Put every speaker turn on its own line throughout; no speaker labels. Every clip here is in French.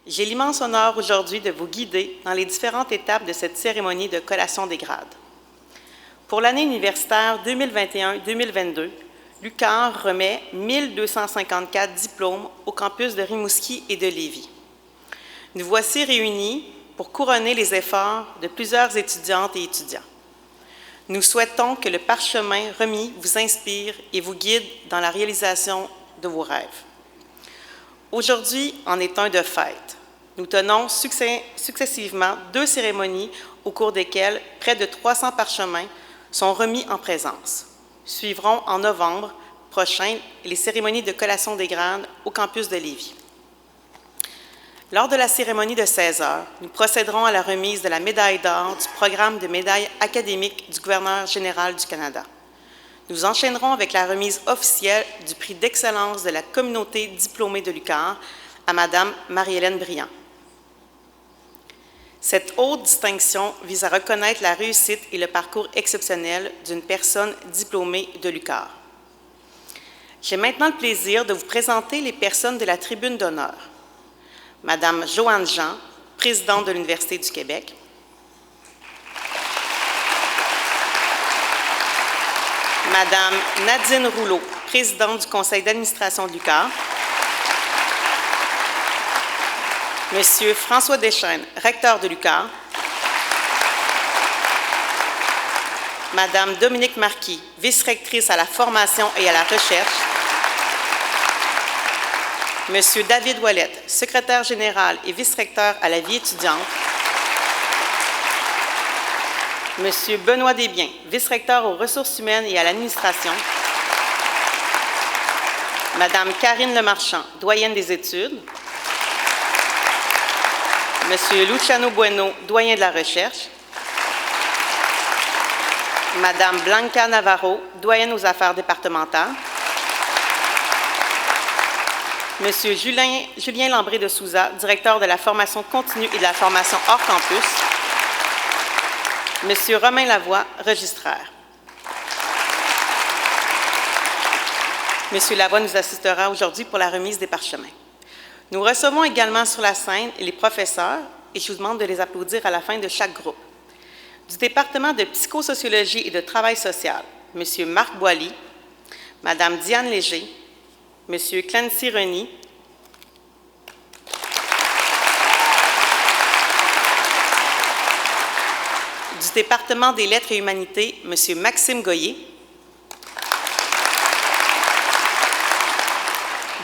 J'ai l'immense honneur aujourd'hui de vous guider dans les différentes étapes de cette cérémonie de collation des grades. Pour l'année universitaire 2021-2022, l'UQAR remet 1254 diplômes au campus de Rimouski et de Lévis. Nous voici réunis pour couronner les efforts de plusieurs étudiantes et étudiants. Nous souhaitons que le parchemin remis vous inspire et vous guide dans la réalisation de vos rêves. Aujourd'hui en est un de fête. Nous tenons successivement 2 cérémonies au cours desquelles près de 300 parchemins sont remis en présence. Suivront en novembre prochain les cérémonies de collation des grades au campus de Lévis. Lors de la cérémonie de 16 heures, nous procéderons à la remise de la médaille d'or du programme de médailles académiques du gouverneur général du Canada. Nous enchaînerons avec la remise officielle du prix d'excellence de la communauté diplômée de l'UQAR à Mme Marie-Hélène Briand. Cette haute distinction vise à reconnaître la réussite et le parcours exceptionnel d'une personne diplômée de l'UQAR. J'ai maintenant le plaisir de vous présenter les personnes de la tribune d'honneur. Madame Joanne Jean, présidente de l'Université du Québec. Madame Nadine Rouleau, présidente du conseil d'administration de l'UQAR. Monsieur François Deschênes, recteur de l'UQAR. Madame Dominique Marquis, vice-rectrice à la formation et à la recherche. Monsieur David Ouellette, secrétaire général et vice-recteur à la vie étudiante. Monsieur Benoît Desbiens, vice-recteur aux ressources humaines et à l'administration. Madame Karine Lemarchand, doyenne des études. Monsieur Luciano Bueno, doyen de la recherche. Madame Blanca Navarro, doyenne aux affaires départementales. Monsieur Julien Lambré de Souza, directeur de la formation continue et de la formation hors campus. Monsieur Romain Lavoie, registraire. Monsieur Lavoie nous assistera aujourd'hui pour la remise des parchemins. Nous recevons également sur la scène les professeurs, et je vous demande de les applaudir à la fin de chaque groupe. Du département de psychosociologie et de travail social, Monsieur Marc Boily, Madame Diane Léger, Monsieur Clancy Reny, du département des lettres et humanités, Monsieur Maxime Goyer,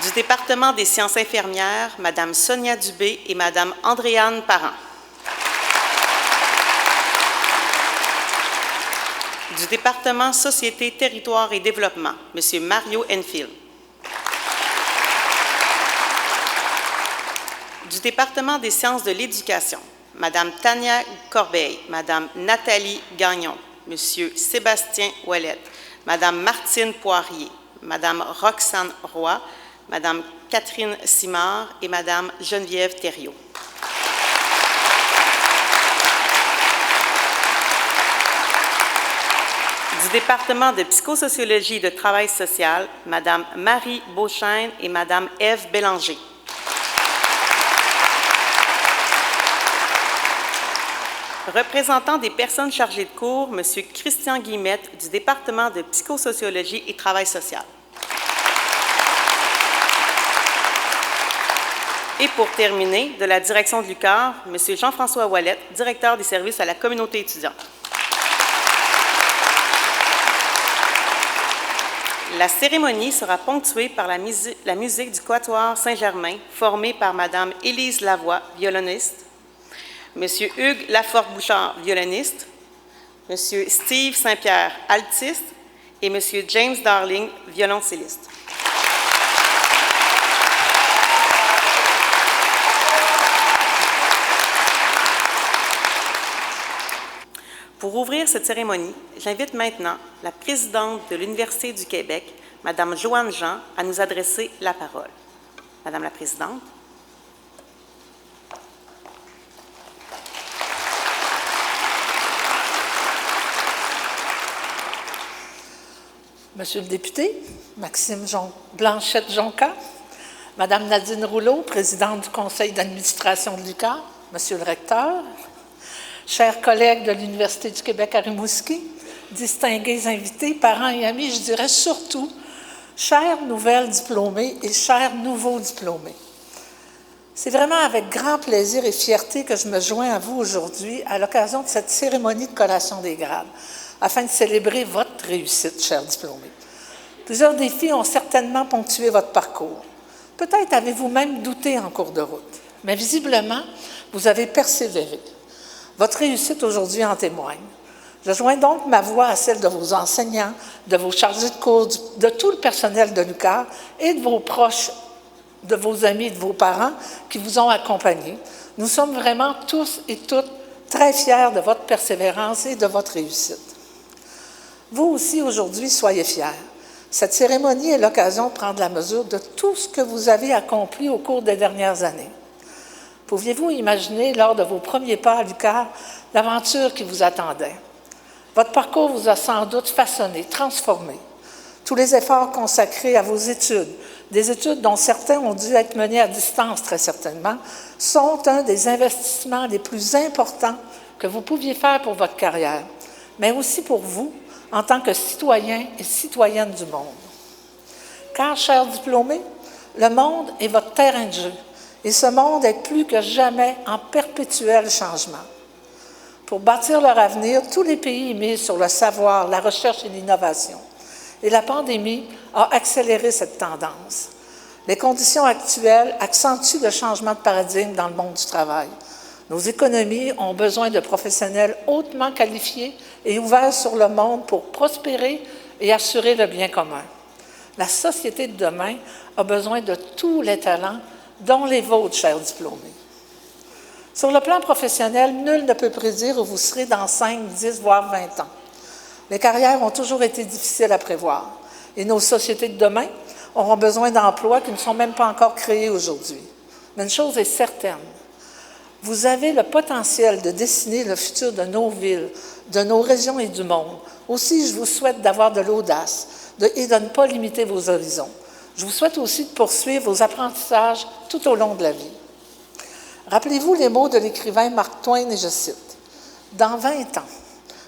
du département des sciences infirmières, Madame Sonia Dubé et Madame Andréane Parent. Du département Société, Territoire et Développement, Monsieur Mario Enfield. Du département des sciences de l'éducation, Madame Tania Corbeil, Madame Nathalie Gagnon, Monsieur Sébastien Ouellette, Madame Martine Poirier, Madame Roxane Roy, Madame Catherine Simard et Madame Geneviève Thériault. Du département de psychosociologie et de travail social, Madame Marie Beauchesne et Madame Ève Bélanger. Représentant des personnes chargées de cours, Monsieur Christian Guillemette du département de psychosociologie et travail social. Et pour terminer, de la direction de l'UQAR, M. Jean-François Ouellette, directeur des services à la communauté étudiante. La cérémonie sera ponctuée par la musique du Quatuor Saint-Germain, formée par Mme Élise Lavoie, violoniste, M. Hugues Laforte-Bouchard, violoniste, M. Steve Saint-Pierre, altiste, et M. James Darling, violoncelliste. Pour ouvrir cette cérémonie, j'invite maintenant la présidente de l'Université du Québec, Mme Joanne Jean, à nous adresser la parole. Madame la présidente.
Monsieur le député, Maxime Blanchette-Jonca, Madame Nadine Rouleau, présidente du conseil d'administration de l'UQAR, Monsieur le recteur, chers collègues de l'Université du Québec à Rimouski, distingués invités, parents et amis, je dirais surtout, chères nouvelles diplômées et chers nouveaux diplômés. C'est vraiment avec grand plaisir et fierté que je me joins à vous aujourd'hui à l'occasion de cette cérémonie de collation des grades, afin de célébrer votre réussite, chers diplômés. Plusieurs défis ont certainement ponctué votre parcours. Peut-être avez-vous même douté en cours de route, mais visiblement, vous avez persévéré. Votre réussite aujourd'hui en témoigne. Je joins donc ma voix à celle de vos enseignants, de vos chargés de cours, de tout le personnel de l'UQAR et de vos proches, de vos amis et de vos parents qui vous ont accompagnés. Nous sommes vraiment tous et toutes très fiers de votre persévérance et de votre réussite. Vous aussi, aujourd'hui, soyez fiers. Cette cérémonie est l'occasion de prendre la mesure de tout ce que vous avez accompli au cours des dernières années. Pouviez-vous imaginer, lors de vos premiers pas à l'UQAR, l'aventure qui vous attendait? Votre parcours vous a sans doute façonné, transformé. Tous les efforts consacrés à vos études, des études dont certains ont dû être menés à distance très certainement, sont un des investissements les plus importants que vous pouviez faire pour votre carrière, mais aussi pour vous en tant que citoyens et citoyennes du monde. Car, chers diplômés, le monde est votre terrain de jeu et ce monde est plus que jamais en perpétuel changement. Pour bâtir leur avenir, tous les pays misent sur le savoir, la recherche et l'innovation. Et la pandémie a accéléré cette tendance. Les conditions actuelles accentuent le changement de paradigme dans le monde du travail. Nos économies ont besoin de professionnels hautement qualifiés et ouverts sur le monde pour prospérer et assurer le bien commun. La société de demain a besoin de tous les talents, dont les vôtres, chers diplômés. Sur le plan professionnel, nul ne peut prédire où vous serez dans 5, 10, voire 20 ans. Les carrières ont toujours été difficiles à prévoir et nos sociétés de demain auront besoin d'emplois qui ne sont même pas encore créés aujourd'hui. Mais une chose est certaine, vous avez le potentiel de dessiner le futur de nos villes, de nos régions et du monde. Aussi, je vous souhaite d'avoir de l'audace et de ne pas limiter vos horizons. Je vous souhaite aussi de poursuivre vos apprentissages tout au long de la vie. Rappelez-vous les mots de l'écrivain Mark Twain, et je cite, « Dans 20 ans,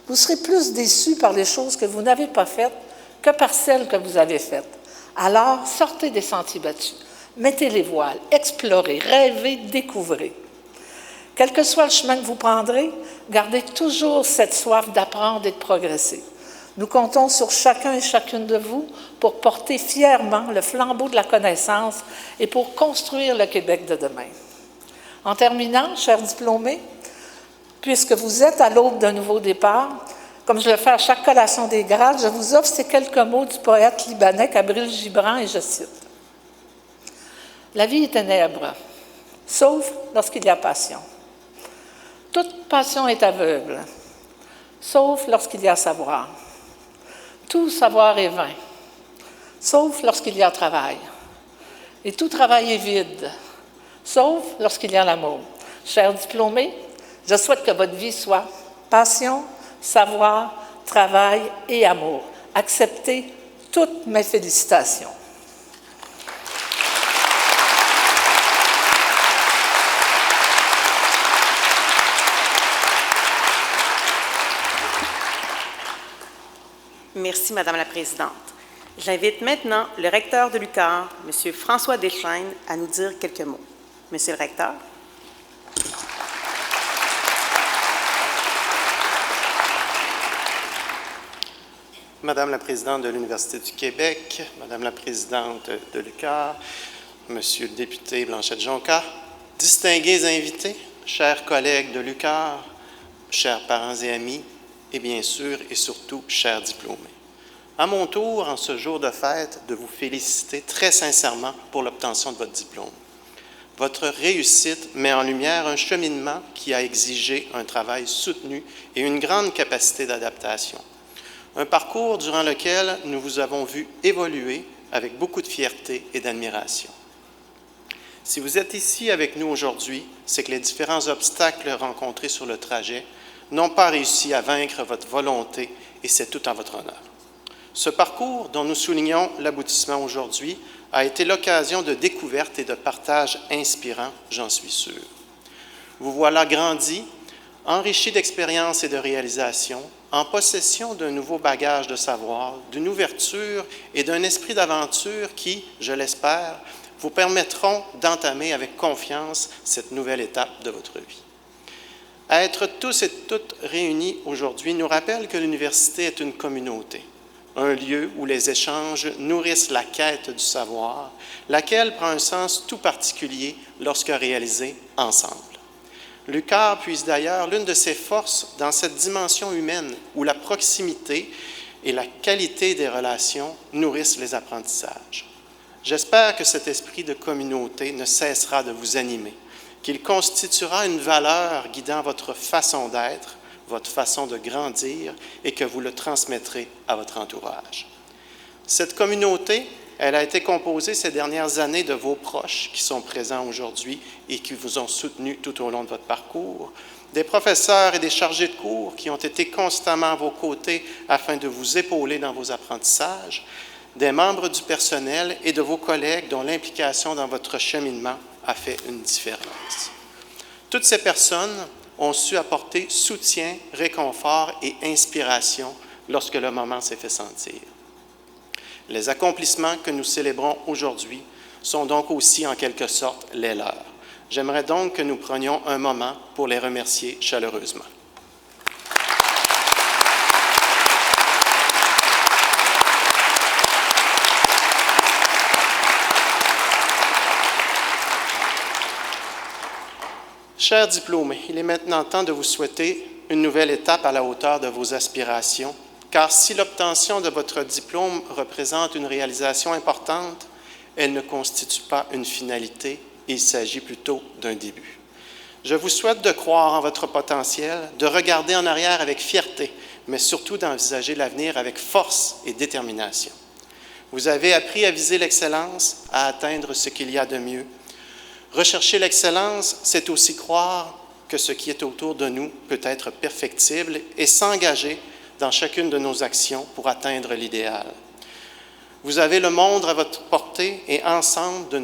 vous serez plus déçus par les choses que vous n'avez pas faites que par celles que vous avez faites. Alors, sortez des sentiers battus, mettez les voiles, explorez, rêvez, découvrez. Quel que soit le chemin que vous prendrez, gardez toujours cette soif d'apprendre et de progresser. Nous comptons sur chacun et chacune de vous pour porter fièrement le flambeau de la connaissance et pour construire le Québec de demain. En terminant, chers diplômés, puisque vous êtes à l'aube d'un nouveau départ, comme je le fais à chaque collation des grades, je vous offre ces quelques mots du poète libanais Kabril Gibran, et je cite. « La vie est ténèbre, sauf lorsqu'il y a passion. Toute passion est aveugle, sauf lorsqu'il y a savoir. Tout savoir est vain, sauf lorsqu'il y a travail. Et tout travail est vide, sauf lorsqu'il y a l'amour. Chers diplômés, je souhaite que votre vie soit passion, savoir, travail et amour. Acceptez toutes mes félicitations.
Merci, Madame la Présidente. J'invite maintenant le recteur de l'UQAR, M. François Deschênes, à nous dire quelques mots. Monsieur le recteur.
Madame la Présidente de l'Université du Québec, Madame la Présidente de l'UQAR, Monsieur le député Blanchette-Jonca, distingués invités, chers collègues de l'UQAR, chers parents et amis, et bien sûr et surtout, chers diplômés. À mon tour, en ce jour de fête, de vous féliciter très sincèrement pour l'obtention de votre diplôme. Votre réussite met en lumière un cheminement qui a exigé un travail soutenu et une grande capacité d'adaptation. Un parcours durant lequel nous vous avons vu évoluer avec beaucoup de fierté et d'admiration. Si vous êtes ici avec nous aujourd'hui, c'est que les différents obstacles rencontrés sur le trajet n'ont pas réussi à vaincre votre volonté et c'est tout en votre honneur. Ce parcours, dont nous soulignons l'aboutissement aujourd'hui, a été l'occasion de découvertes et de partages inspirants, j'en suis sûr. Vous voilà grandi, enrichi d'expériences et de réalisations, en possession d'un nouveau bagage de savoir, d'une ouverture et d'un esprit d'aventure qui, je l'espère, vous permettront d'entamer avec confiance cette nouvelle étape de votre vie. Être tous et toutes réunis aujourd'hui nous rappelle que l'université est une communauté, un lieu où les échanges nourrissent la quête du savoir, laquelle prend un sens tout particulier lorsque réalisée ensemble. L'UQAR puise d'ailleurs l'une de ses forces dans cette dimension humaine où la proximité et la qualité des relations nourrissent les apprentissages. J'espère que cet esprit de communauté ne cessera de vous animer, qu'il constituera une valeur guidant votre façon d'être, votre façon de grandir et que vous le transmettrez à votre entourage. Cette communauté, elle a été composée ces dernières années de vos proches qui sont présents aujourd'hui et qui vous ont soutenu tout au long de votre parcours, des professeurs et des chargés de cours qui ont été constamment à vos côtés afin de vous épauler dans vos apprentissages, des membres du personnel et de vos collègues dont l'implication dans votre cheminement a fait une différence. Toutes ces personnes ont su apporter soutien, réconfort et inspiration lorsque le moment s'est fait sentir. Les accomplissements que nous célébrons aujourd'hui sont donc aussi en quelque sorte les leurs. J'aimerais donc que nous prenions un moment pour les remercier chaleureusement. Chers diplômés, il est maintenant temps de vous souhaiter une nouvelle étape à la hauteur de vos aspirations, car si l'obtention de votre diplôme représente une réalisation importante, elle ne constitue pas une finalité, il s'agit plutôt d'un début. Je vous souhaite de croire en votre potentiel, de regarder en arrière avec fierté, mais surtout d'envisager l'avenir avec force et détermination. Vous avez appris à viser l'excellence, à atteindre ce qu'il y a de mieux. Rechercher l'excellence, c'est aussi croire que ce qui est autour de nous peut être perfectible et s'engager dans chacune de nos actions pour atteindre l'idéal. Vous avez le monde à votre portée et un ensemble de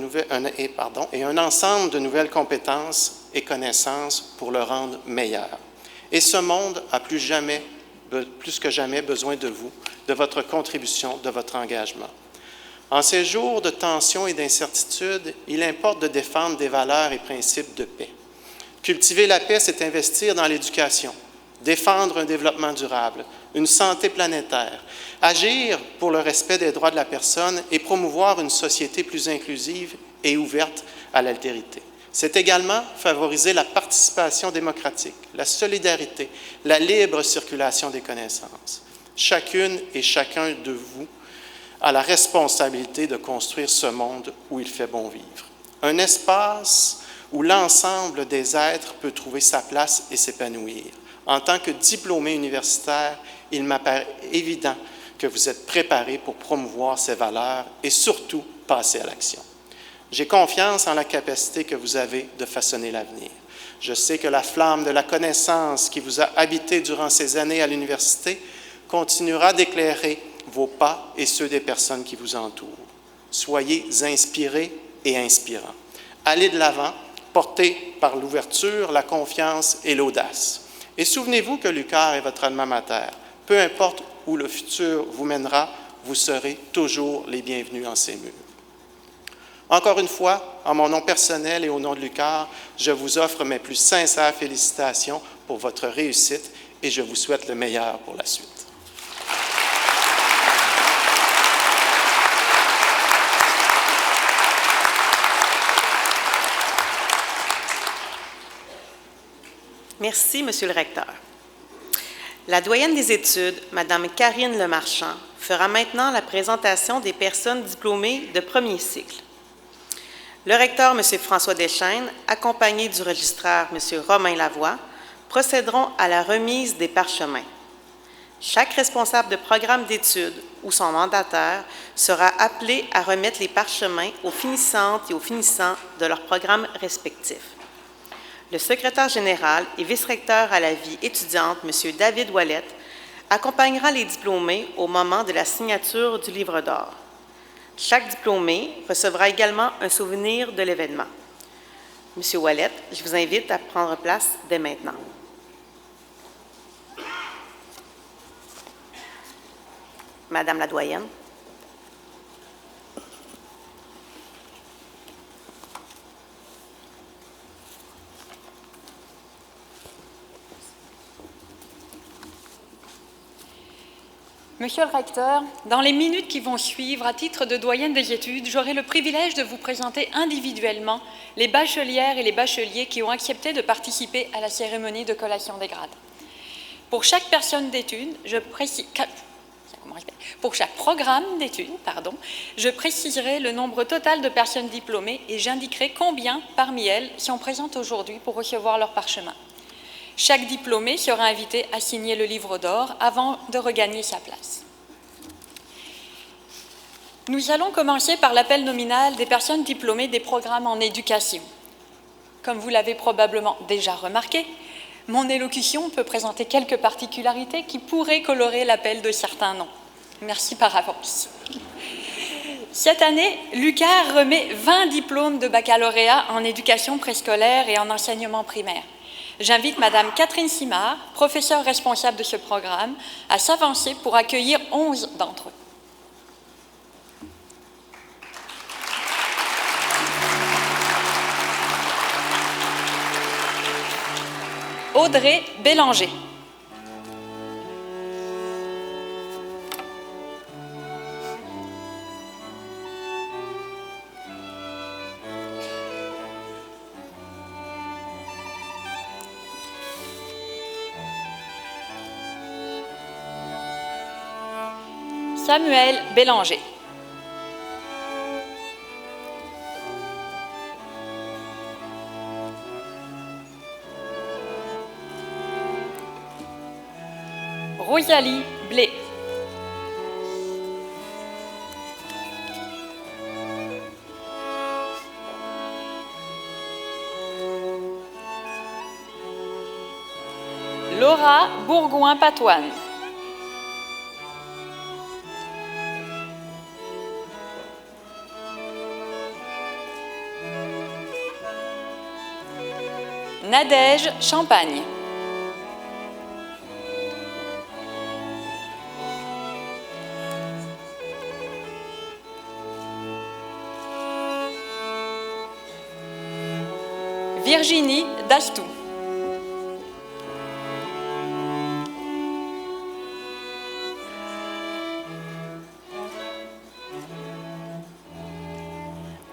nouvelles compétences et connaissances pour le rendre meilleur. Et ce monde a plus que jamais besoin de vous, de votre contribution, de votre engagement. En ces jours de tension et d'incertitude, il importe de défendre des valeurs et principes de paix. Cultiver la paix, c'est investir dans l'éducation, défendre un développement durable, une santé planétaire, agir pour le respect des droits de la personne et promouvoir une société plus inclusive et ouverte à l'altérité. C'est également favoriser la participation démocratique, la solidarité, la libre circulation des connaissances. Chacune et chacun de vous a la responsabilité de construire ce monde où il fait bon vivre. Un espace où l'ensemble des êtres peut trouver sa place et s'épanouir. En tant que diplômé universitaire, il m'apparaît évident que vous êtes préparés pour promouvoir ces valeurs et surtout passer à l'action. J'ai confiance en la capacité que vous avez de façonner l'avenir. Je sais que la flamme de la connaissance qui vous a habité durant ces années à l'université continuera d'éclairer vos pas et ceux des personnes qui vous entourent. Soyez inspirés et inspirants. Allez de l'avant, portés par l'ouverture, la confiance et l'audace. Et souvenez-vous que l'UQAR est votre alma mater. Peu importe où le futur vous mènera, vous serez toujours les bienvenus en ces murs. Encore une fois, en mon nom personnel et au nom de l'UQAR, je vous offre mes plus sincères félicitations pour votre réussite et je vous souhaite le meilleur pour la suite.
Merci, Monsieur le recteur. La doyenne des études, Mme Karine Lemarchand, fera maintenant la présentation des personnes diplômées de premier cycle. Le recteur, M. François Deschênes, accompagné du registraire, M. Romain Lavoie, procéderont à la remise des parchemins. Chaque responsable de programme d'études ou son mandataire sera appelé à remettre les parchemins aux finissantes et aux finissants de leurs programmes respectifs. Le secrétaire général et vice-recteur à la vie étudiante, M. David Ouellette, accompagnera les diplômés au moment de la signature du livre d'or. Chaque diplômé recevra également un souvenir de l'événement. Monsieur Ouellet, je vous invite à prendre place dès maintenant. Madame la doyenne.
Monsieur le recteur, dans les minutes qui vont suivre, à titre de doyenne des études, j'aurai le privilège de vous présenter individuellement les bachelières et les bacheliers qui ont accepté de participer à la cérémonie de collation des grades. Pour chaque personne d'études, pour chaque programme d'études, je préciserai le nombre total de personnes diplômées et j'indiquerai combien parmi elles sont présentes aujourd'hui pour recevoir leur parchemin. Chaque diplômé sera invité à signer le livre d'or avant de regagner sa place. Nous allons commencer par l'appel nominal des personnes diplômées des programmes en éducation. Comme vous l'avez probablement déjà remarqué, mon élocution peut présenter quelques particularités qui pourraient colorer l'appel de certains noms. Merci par avance. Cette année, l'UQAR remet 20 diplômes de baccalauréat en éducation préscolaire et en enseignement primaire. J'invite Madame Catherine Simard, professeure responsable de ce programme, à s'avancer pour accueillir 11 d'entre eux. Audrey Bélanger. Samuel Bélanger. Rosalie Blé. Laura Bourgoin-Patoine. Nadège Champagne. Virginie Dastou.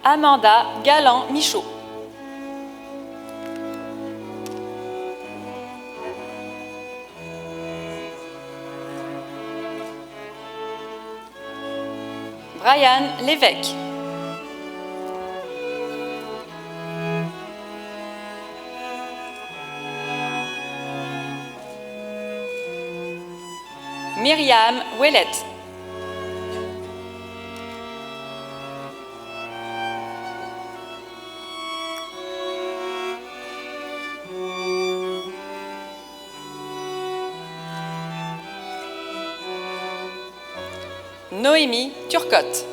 Amanda Galland-Michaud. Brian Lévesque. Myriam Ouellette. Noémie Turcotte.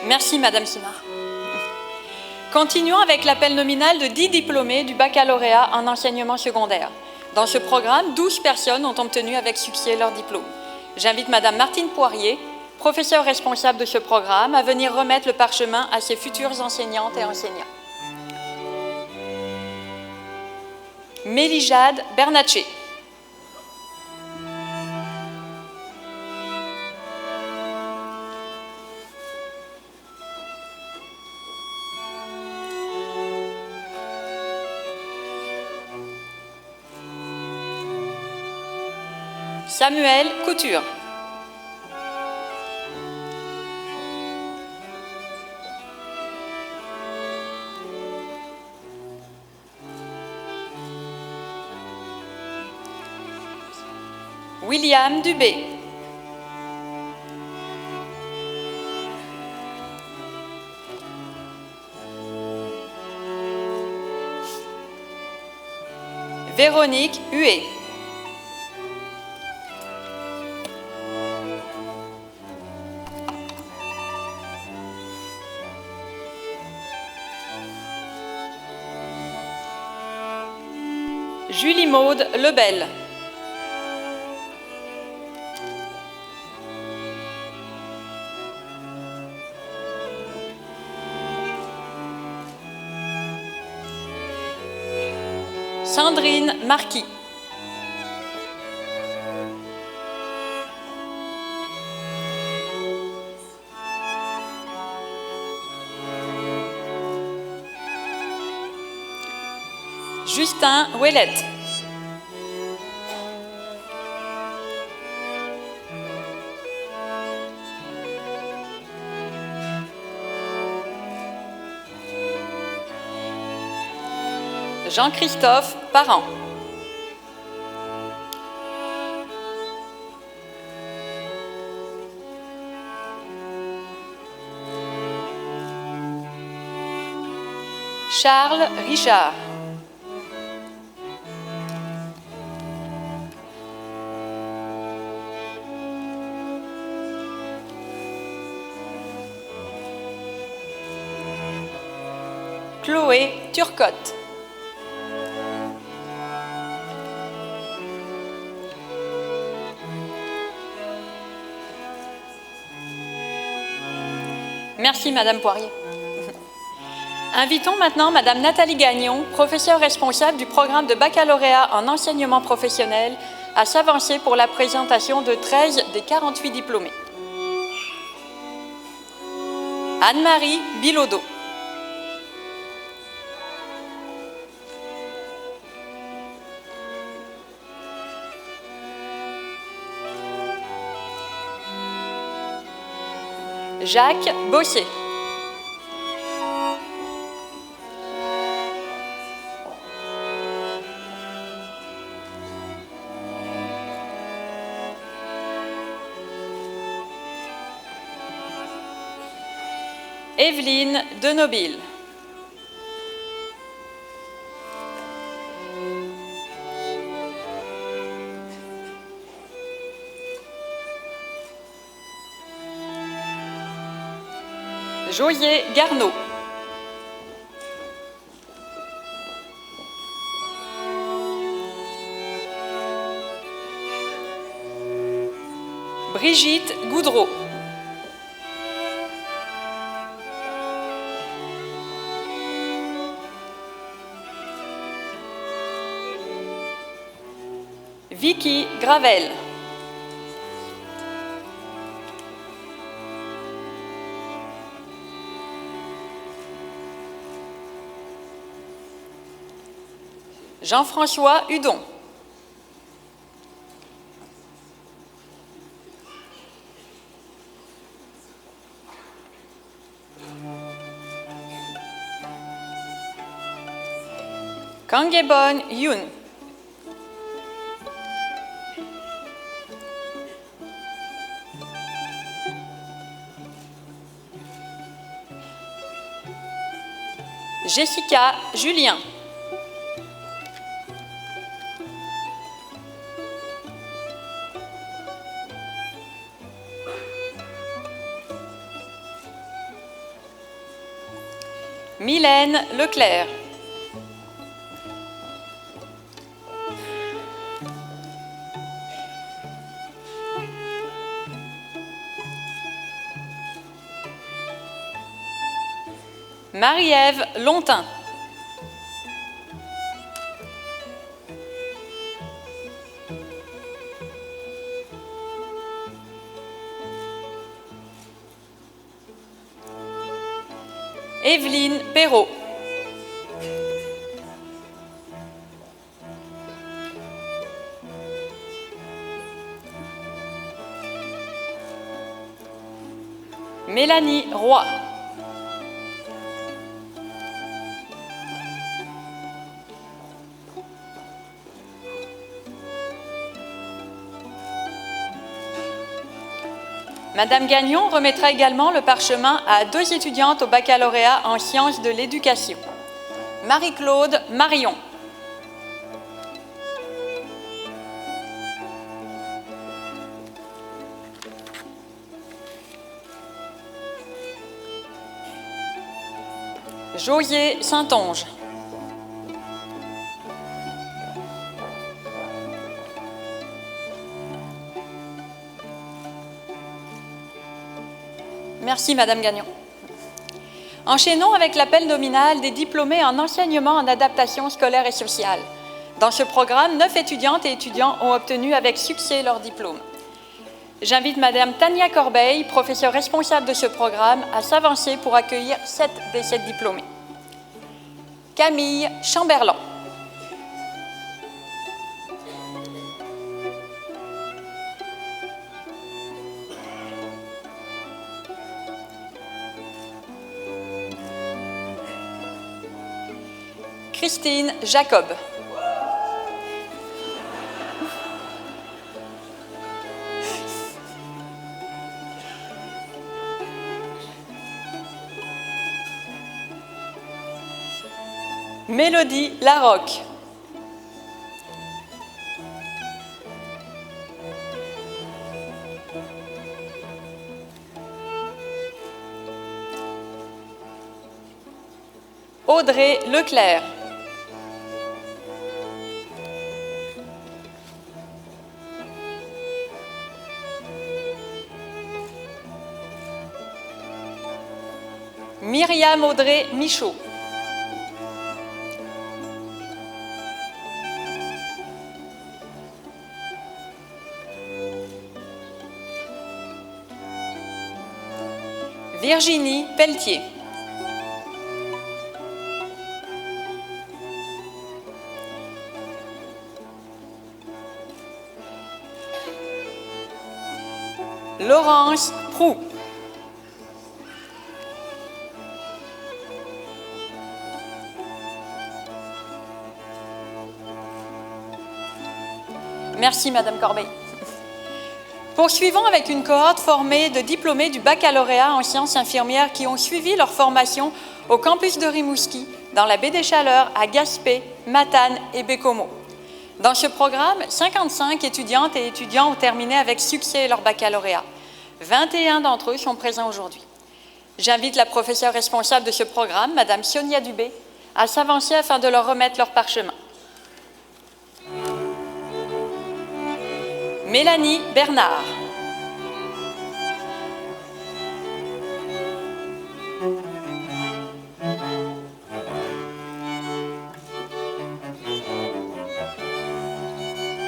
Merci, Madame Simard. Continuons avec l'appel nominal de 10 diplômés du baccalauréat en enseignement secondaire. Dans ce programme, 12 personnes ont obtenu avec succès leur diplôme. J'invite Madame Martine Poirier, professeure responsable de ce programme, à venir remettre le parchemin à ses futures enseignantes et enseignants. Mélijade Bernatchez. Samuel Couture. William Dubé. Véronique Huet. Julie-Maude Lebel. Sandrine Marquis. Justin Ouellette. Jean-Christophe Parent. Charles Richard. Chloé Turcotte. Merci, Madame Poirier. Invitons maintenant Madame Nathalie Gagnon, professeure responsable du programme de baccalauréat en enseignement professionnel, à s'avancer pour la présentation de 13 des 48 diplômés. Anne-Marie Bilodeau. Jacques Bossier. Evelyne Denobile. Joyer Garneau. Brigitte Goudreau. Vicky Gravel. Jean-François Hudon. Kangebon Yoon. Jessica Julien. Mylène Leclerc. Marie-Ève Lontin. Evelyne Perrault. Mélanie Roy. Madame Gagnon remettra également le parchemin à 2 étudiantes au baccalauréat en sciences de l'éducation. Marie-Claude Marion. Josier Saintonge. Merci, Madame Gagnon. Enchaînons avec l'appel nominal des diplômés en enseignement en adaptation scolaire et sociale. Dans ce programme, 9 étudiantes et étudiants ont obtenu avec succès leur diplôme. J'invite Madame Tania Corbeil, professeure responsable de ce programme, à s'avancer pour accueillir 7 des 7 diplômés. Camille Chamberlain. Christine Jacob. Mélodie Larocque. Audrey Leclerc. Myriam Audrey Michaud. Virginie Pelletier. Laurence Proux. Merci, Madame Corbeil. Poursuivons avec une cohorte formée de diplômés du baccalauréat en sciences infirmières qui ont suivi leur formation au campus de Rimouski, dans la baie des Chaleurs, à Gaspé, Matane et Bécomo. Dans ce programme, 55 étudiantes et étudiants ont terminé avec succès leur baccalauréat. 21 d'entre eux sont présents aujourd'hui. J'invite la professeure responsable de ce programme, Madame Sonia Dubé, à s'avancer afin de leur remettre leur parchemin. Mélanie Bernard.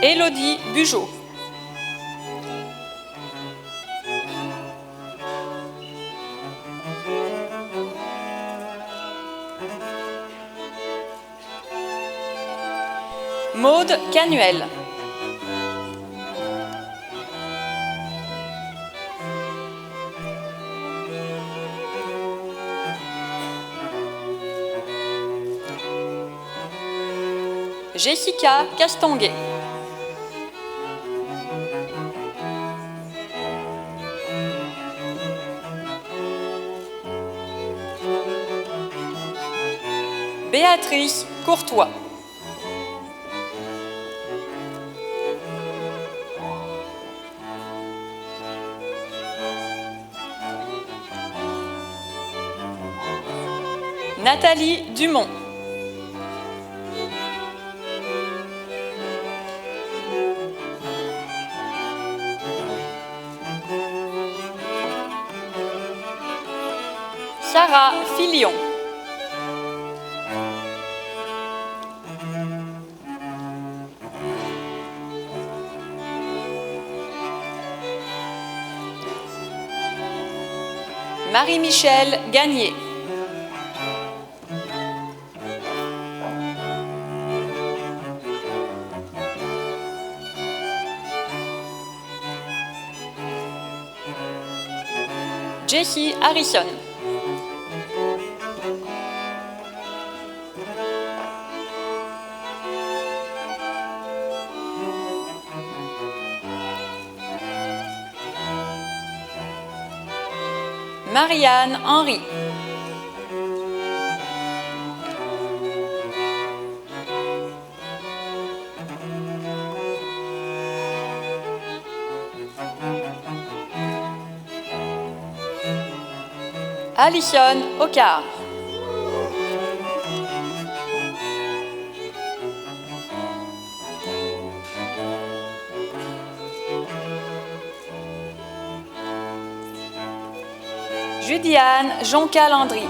Élodie Bugeaud. Maude Canuel. Jessica Castonguay. Béatrice Courtois. Nathalie Dumont. Sarah Filion. Marie-Michel Gagné. Jessie Harrison. Marianne Henry. Alison Ocar. Judiane Jonca-Landry.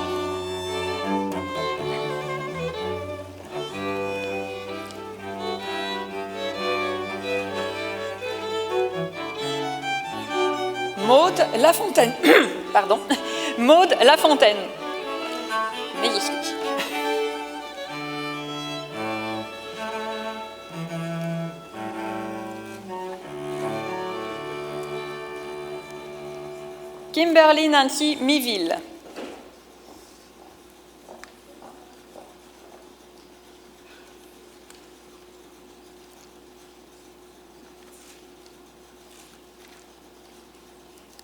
Maude Lafontaine. Pardon. Maude Lafontaine. Magnifique. Kimberly Nancy Miville.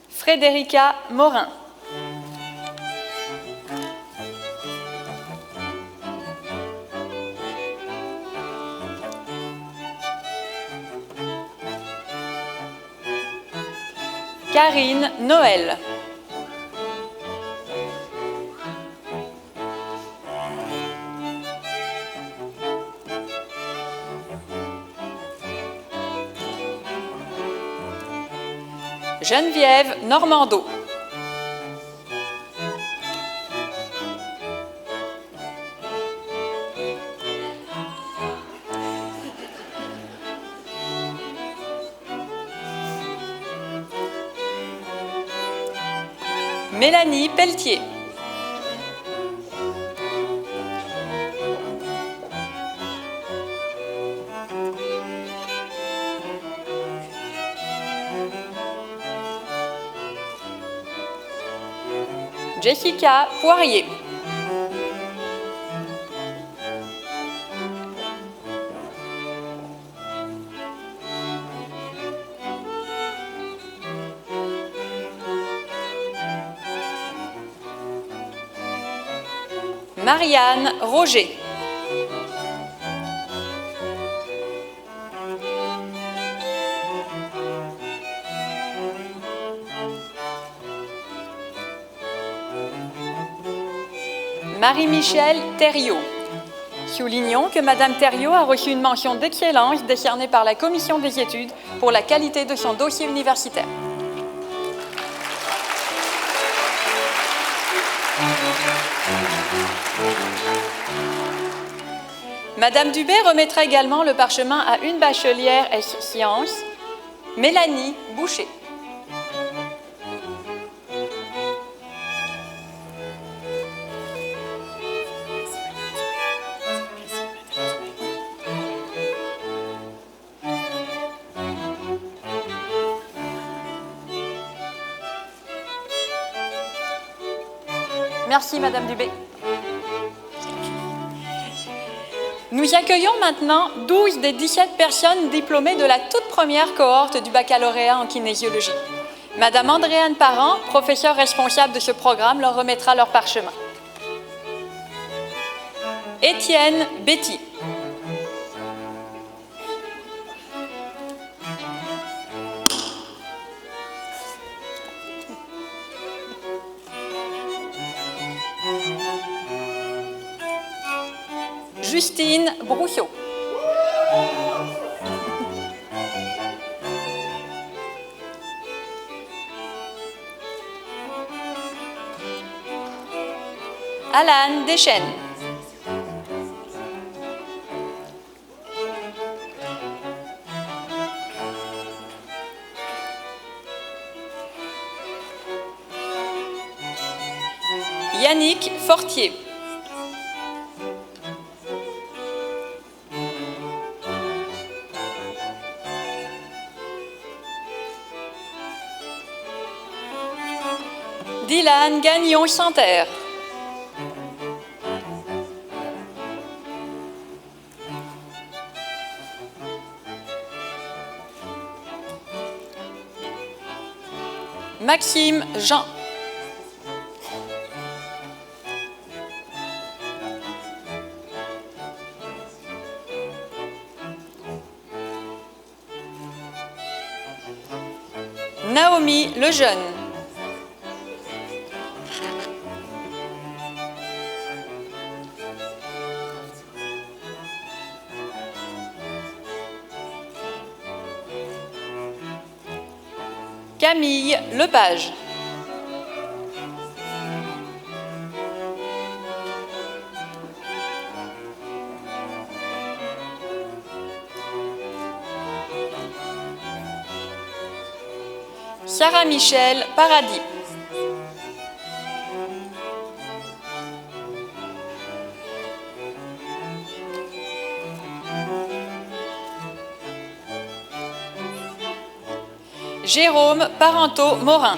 Frédérica Morin. Karine Noël. Geneviève Normando. Mélanie Pelletier. Jessica Poirier. Marianne Roger. Marie-Michel Thériault. Soulignons que Madame Thériault a reçu une mention d'excellence décernée par la Commission des études pour la qualité de son dossier universitaire. Madame Dubé remettra également le parchemin à une bachelière sciences, Mélanie Boucher. Merci, Madame Dubé. Nous accueillons maintenant 12 des 17 personnes diplômées de la toute première cohorte du baccalauréat en kinésiologie. Madame Andréane Parent, professeure responsable de ce programme, leur remettra leur parchemin. Étienne Betty. Justine Brousseau. Alan Deschênes. Yannick Fortier. Dylan Gagnon-Santerre. Maxime Jean. Naomi Lejeune. Camille Lepage. Sarah Michel Paradis. Jérôme Parenteau-Morin.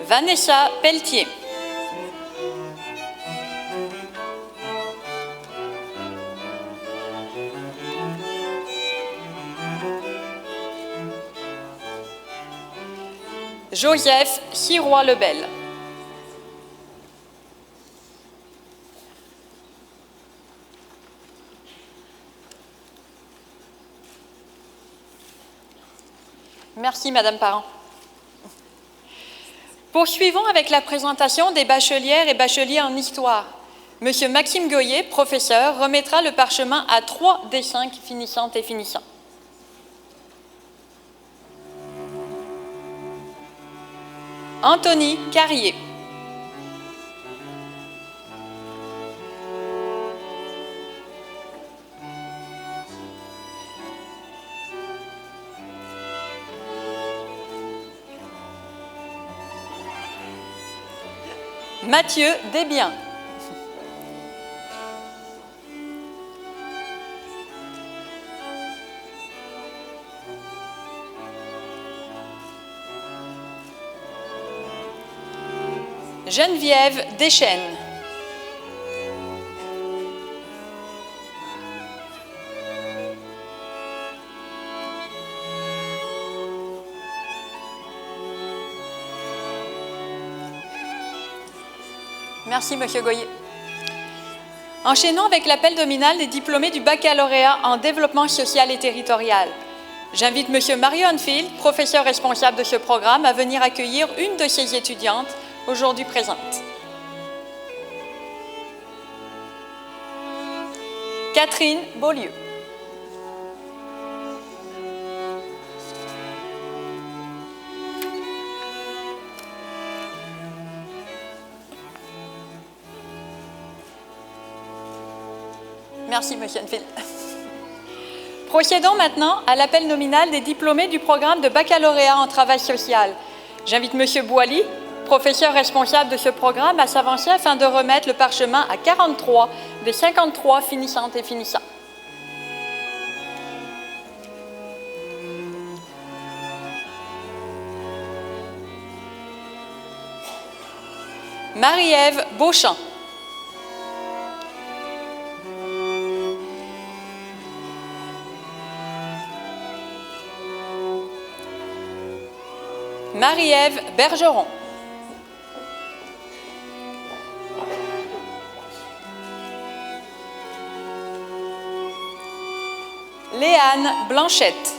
Vanessa Pelletier. Joseph Sirois-Lebel. Merci, Madame Parent. Poursuivons avec la présentation des bachelières et bacheliers en histoire. Monsieur Maxime Goyer, professeur, remettra le parchemin à 3 des 5 finissantes et finissants. Anthony Carrier. Mathieu Desbiens. Geneviève Deschênes. Merci, Monsieur Goyer. Enchaînons avec l'appel nominal des diplômés du baccalauréat en développement social et territorial. J'invite Monsieur Mario Enfield, professeur responsable de ce programme, à venir accueillir une de ses étudiantes aujourd'hui présente. Catherine Beaulieu. Merci, Monsieur Enfield. Procédons maintenant à l'appel nominal des diplômés du programme de baccalauréat en travail social. J'invite Monsieur Boily, professeur responsable de ce programme, à s'avancer afin de remettre le parchemin à 43 des 53 finissantes et finissants. Marie-Ève Beauchamp. Marie-Ève Bergeron. Léane Blanchette.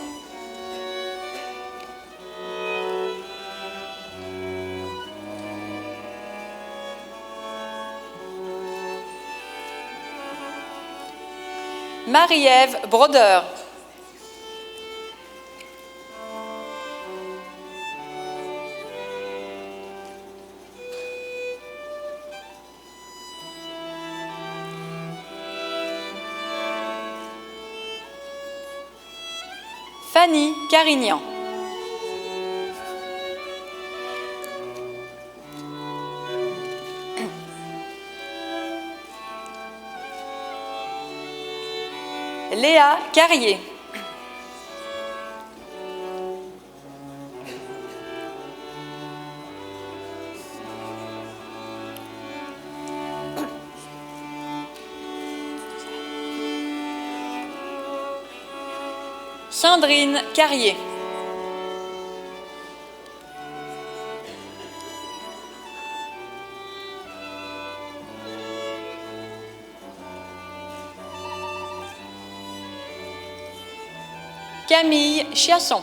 Marie-Ève Brodeur. Fanny Carignan. Léa Carrier. Sandrine Carrier. Camille Chiasson.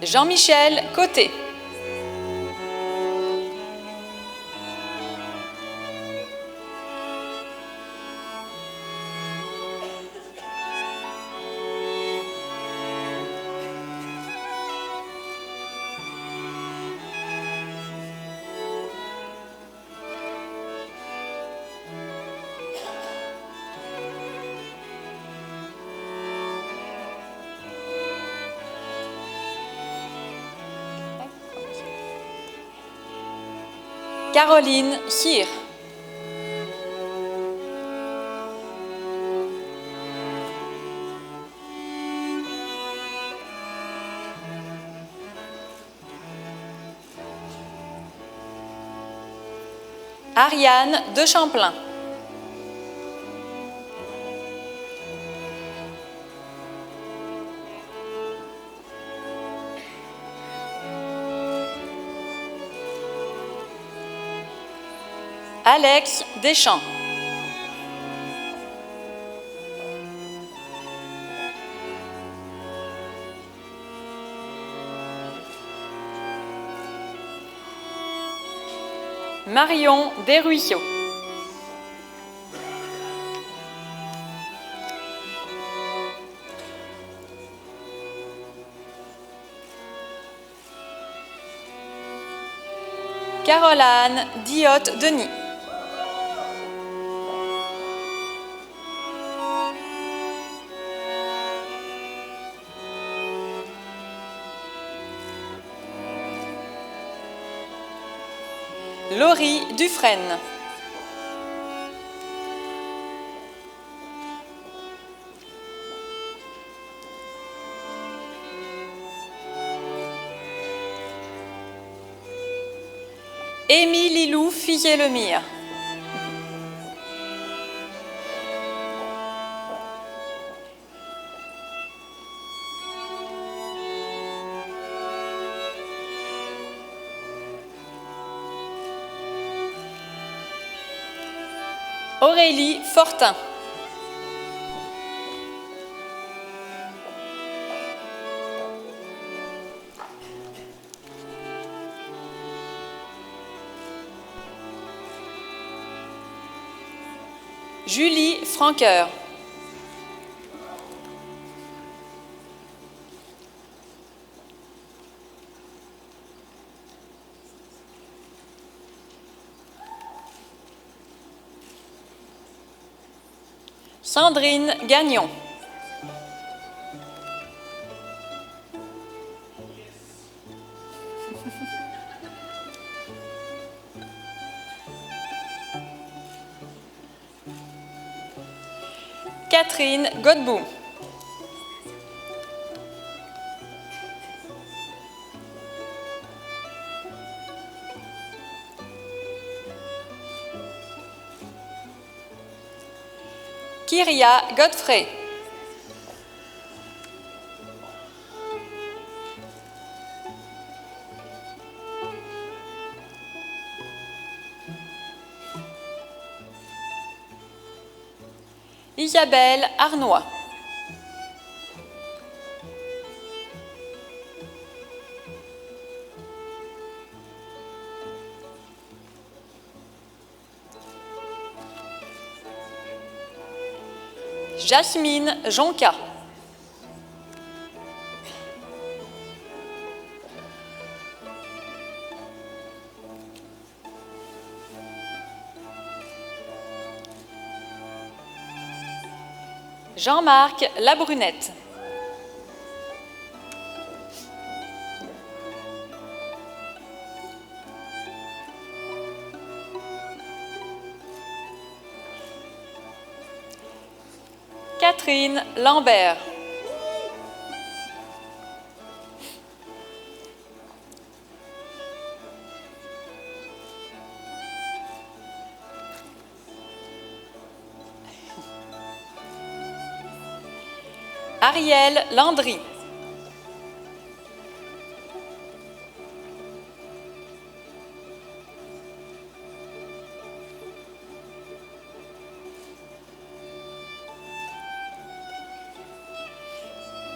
Jean-Michel Côté. Caroline Cyr. Ariane de Champlain. Alex Deschamps. Marion Desruisseaux. Caroline Diotte-Denis. Laurie Dufresne. Émilie Lilou Fillé-Lemire. Aurélie Fortin. Julie Franqueur. Sandrine Gagnon. Catherine Godbout. Kyria Godfrey. Isabelle Arnois. Jasmine Jonca. Jean-Marc Labrunette. Catherine Lambert. Ariel Landry.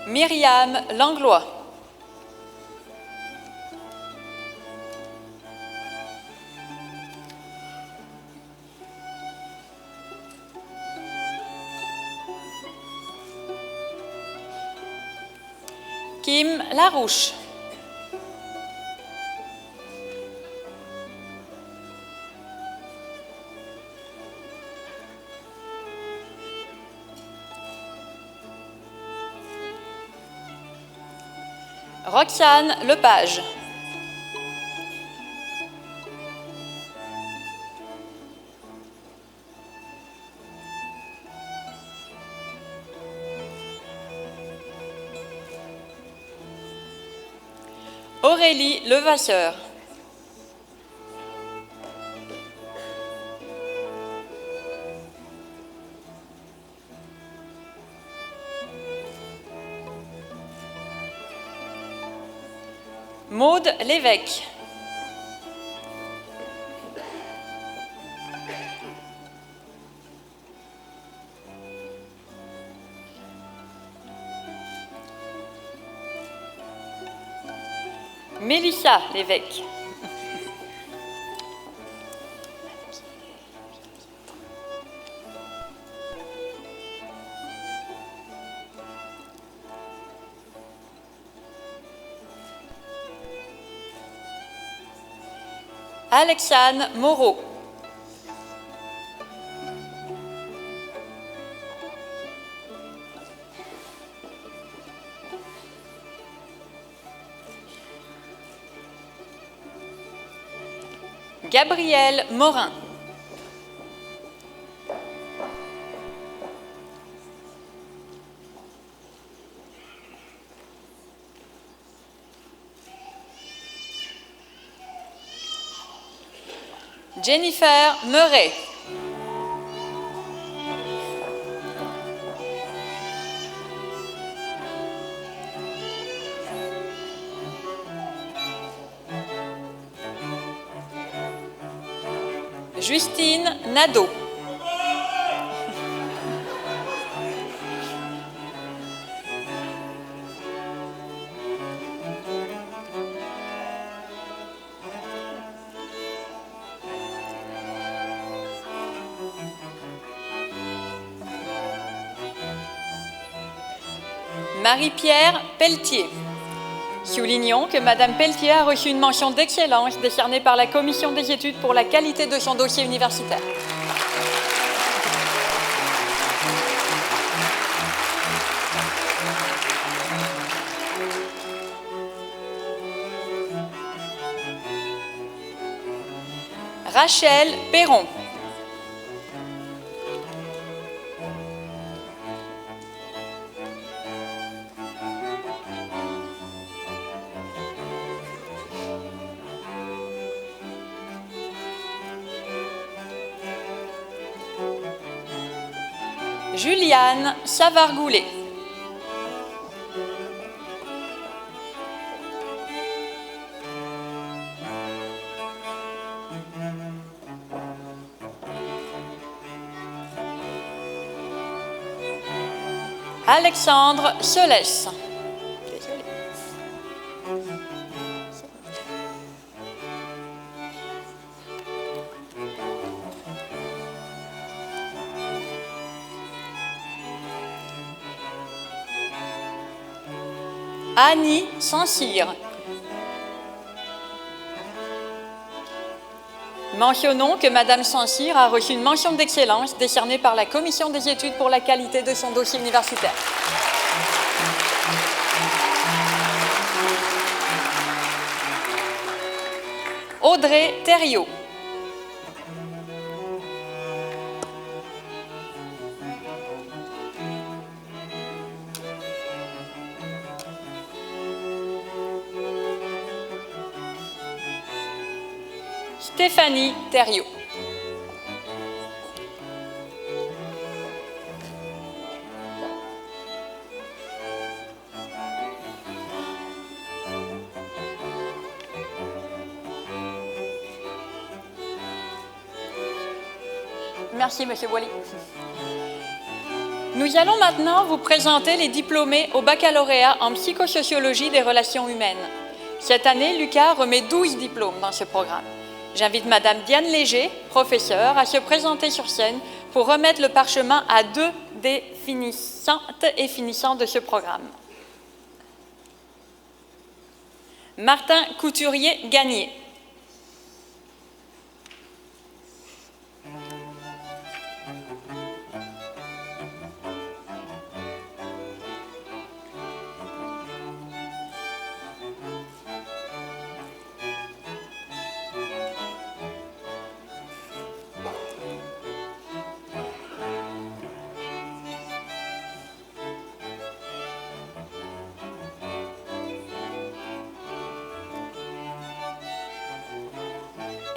Myriam Langlois. Kim Larouche. Roxane Lepage. Aurélie Levasseur. Maude Lévesque. Mélissa Lévesque. Alexandre Moreau. Gabriel Morin. Jennifer Meuret. Justine Nadeau. Marie-Pierre Pelletier. Soulignons que Madame Pelletier a reçu une mention d'excellence décernée par la Commission des études pour la qualité de son dossier universitaire. Rachel Perron. Juliane Savargoulet. Alexandre Solès. Annie Saint-Cyr. Mentionnons que Madame Saint-Cyr a reçu une mention d'excellence décernée par la Commission des études pour la qualité de son dossier universitaire. Audrey Thériault. Stéphanie Thériault. Merci, Monsieur Boilly. Nous allons maintenant vous présenter les diplômés au baccalauréat en psychosociologie des relations humaines. Cette année, l'UQAR remet 12 diplômes dans ce programme. J'invite Madame Diane Léger, professeure, à se présenter sur scène pour remettre le parchemin à 2 des finissantes et finissants de ce programme. Martin Couturier-Gagné.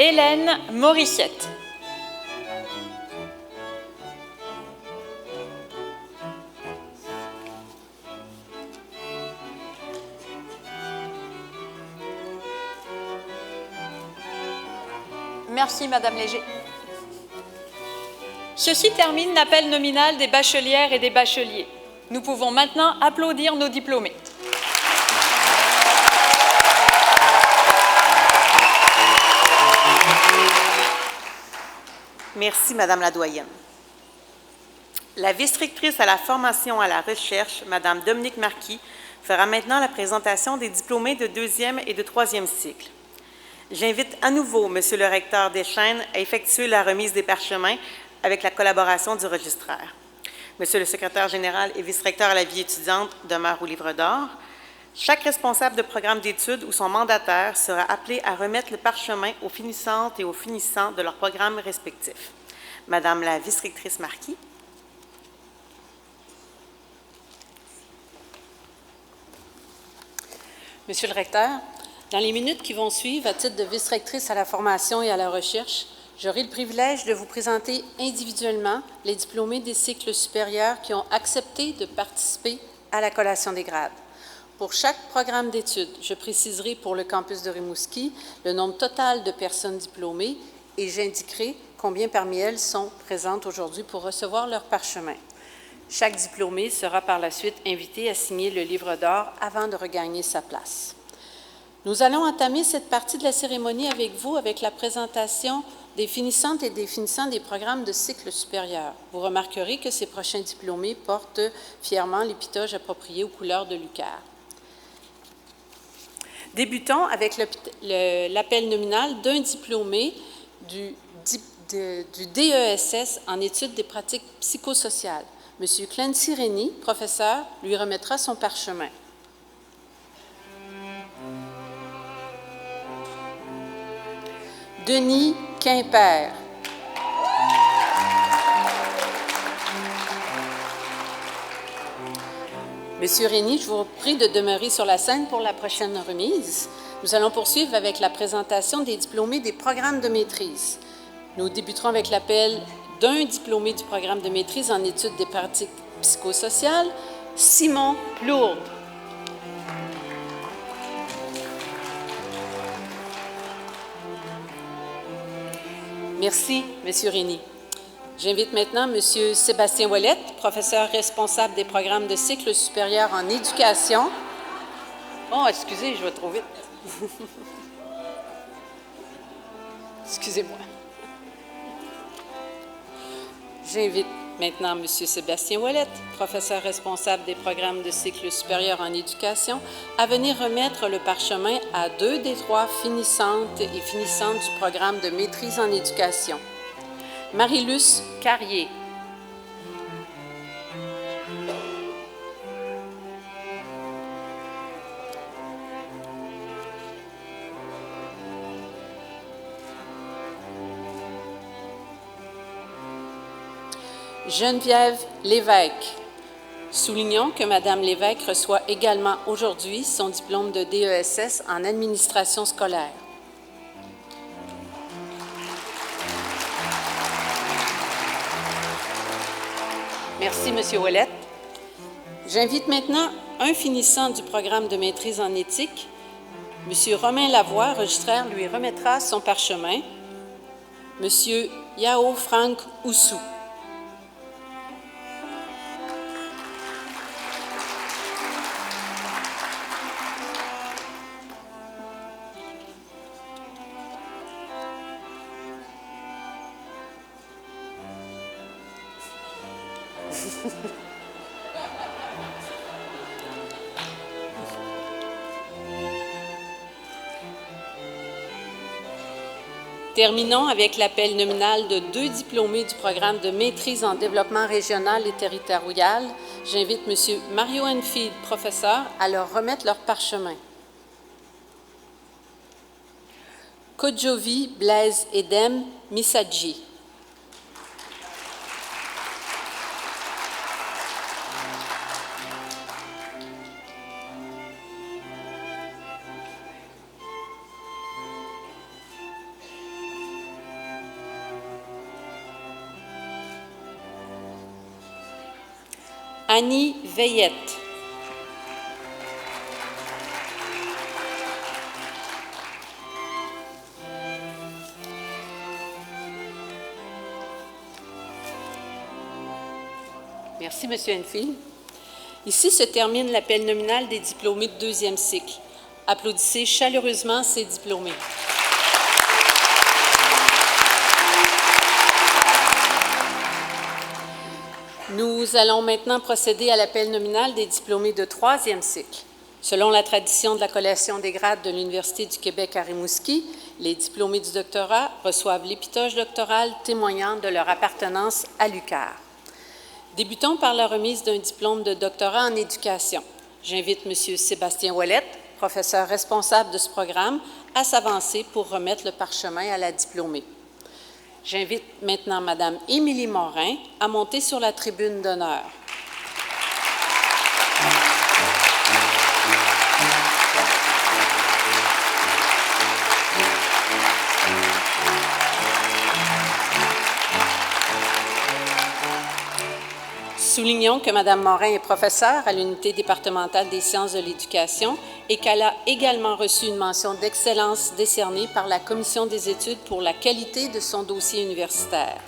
Hélène Moriciette. Merci, Madame Léger. Ceci termine l'appel nominal des bachelières et des bacheliers. Nous pouvons maintenant applaudir nos diplômés.
Merci, Madame la doyenne. La vice-rectrice à la formation et à la recherche, Madame Dominique Marquis, fera maintenant la présentation des diplômés de 2e et de 3e cycle. J'invite à nouveau Monsieur le recteur Deschênes à effectuer la remise des parchemins avec la collaboration du registraire. Monsieur le secrétaire général et vice-recteur à la vie étudiante demeure au livre d'or. Chaque responsable de programme d'études ou son mandataire sera appelé à remettre le parchemin aux finissantes et aux finissants de leur programme respectif. Madame la vice-rectrice Marquis.
Monsieur le recteur, dans les minutes qui vont suivre, à titre de vice-rectrice à la formation et à la recherche, j'aurai le privilège de vous présenter individuellement les diplômés des cycles supérieurs qui ont accepté de participer à la collation des grades. Pour chaque programme d'études, je préciserai pour le campus de Rimouski le nombre total de personnes diplômées et j'indiquerai combien parmi elles sont présentes aujourd'hui pour recevoir leur parchemin. Chaque diplômé sera par la suite invité à signer le livre d'or avant de regagner sa place. Nous allons entamer cette partie de la cérémonie avec vous avec la présentation des finissantes et des finissants des programmes de cycle supérieur. Vous remarquerez que ces prochains diplômés portent fièrement l'épitoge approprié aux couleurs de l'UQAR. Débutons avec l'appel nominal d'un diplômé du DESS en études des pratiques psychosociales. M. Clancy Rennie, professeur, lui remettra son parchemin. Denis Quimper. Monsieur Rennie, je vous prie de demeurer sur la scène pour la prochaine remise. Nous allons poursuivre avec la présentation des diplômés des programmes de maîtrise. Nous débuterons avec l'appel d'un diplômé du programme de maîtrise en études des pratiques psychosociales, Simon Plourde. Merci, Monsieur Rennie. J'invite maintenant M. Sébastien Ouellette, professeur responsable des programmes de cycle supérieur en éducation. Oh, excusez, je vais trop vite. Excusez-moi. J'invite maintenant M. Sébastien Ouellette, professeur responsable des programmes de cycle supérieur en éducation, à venir remettre le parchemin à 2 des 3 finissantes et finissants du programme de maîtrise en éducation. Marie-Luce Carrier. Geneviève Lévesque. Soulignons que Mme Lévesque reçoit également aujourd'hui son diplôme de DESS en administration scolaire. Merci, M. Ouellette. J'invite maintenant un finissant du programme de maîtrise en éthique. M. Romain Lavoie, registraire, lui remettra son parchemin. M. Yao Frank Oussou. Terminons avec l'appel nominal de 2 diplômés du programme de maîtrise en développement régional et territorial. J'invite M. Mario Enfield, professeur, à leur remettre leur parchemin. Kodjovi Blaise Edem Misadji. Annie Veillette. Merci, M. Enfield. Ici se termine l'appel nominal des diplômés de deuxième cycle. Applaudissez chaleureusement ces diplômés. Nous allons maintenant procéder à l'appel nominal des diplômés de troisième cycle. Selon la tradition de la collation des grades de l'Université du Québec à Rimouski, les diplômés du doctorat reçoivent l'épitoge doctorale témoignant de leur appartenance à l'UQAR. Débutons par la remise d'un diplôme de doctorat en éducation. J'invite M. Sébastien Ouellette, professeur responsable de ce programme, à s'avancer pour remettre le parchemin à la diplômée. J'invite maintenant Mme Émilie Morin à monter sur la tribune d'honneur. Soulignons que Mme Morin est professeure à l'Unité départementale des sciences de l'éducation et qu'elle a également reçu une mention d'excellence décernée par la Commission des études pour la qualité de son dossier universitaire.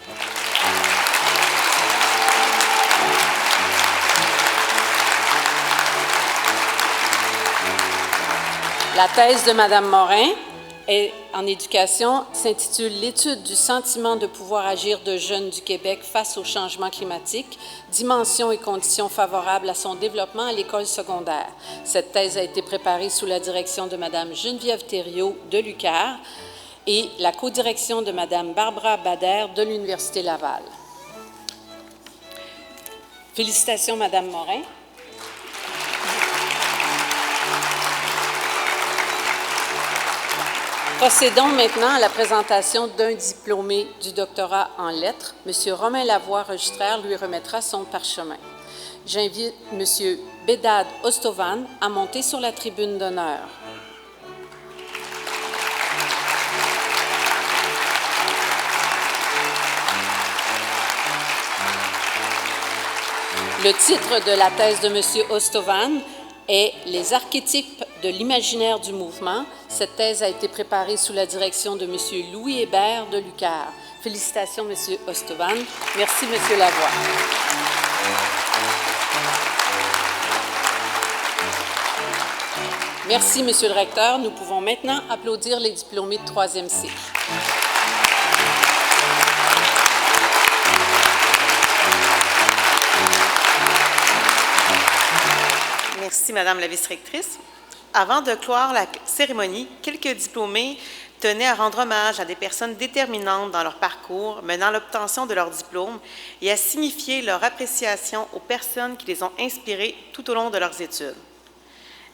La thèse de Mme Morin en éducation s'intitule « L'étude du sentiment de pouvoir agir de jeunes du Québec face au changement climatique, dimensions et conditions favorables à son développement à l'école secondaire ». Cette thèse a été préparée sous la direction de Mme Geneviève Thériault de l'UQAR et la codirection de Mme Barbara Bader de l'Université Laval. Félicitations, Mme Morin. Procédons maintenant à la présentation d'un diplômé du doctorat en lettres. M. Romain Lavoie, registraire, lui remettra son parchemin. J'invite M. Bédad Ostovan à monter sur la tribune d'honneur. Le titre de la thèse de M. Ostovan est « Les archétypes de l'imaginaire du mouvement ». Cette thèse a été préparée sous la direction de M. Louis Hébert de l'UQAR. Félicitations, M. Ostovan. Merci, M. Lavoie. Merci, Monsieur le recteur. Nous pouvons maintenant applaudir les diplômés de troisième cycle.
Merci, Madame la vice-rectrice. Avant de clore la cérémonie, quelques diplômés tenaient à rendre hommage à des personnes déterminantes dans leur parcours, menant à l'obtention de leur diplôme et à signifier leur appréciation aux personnes qui les ont inspirés tout au long de leurs études.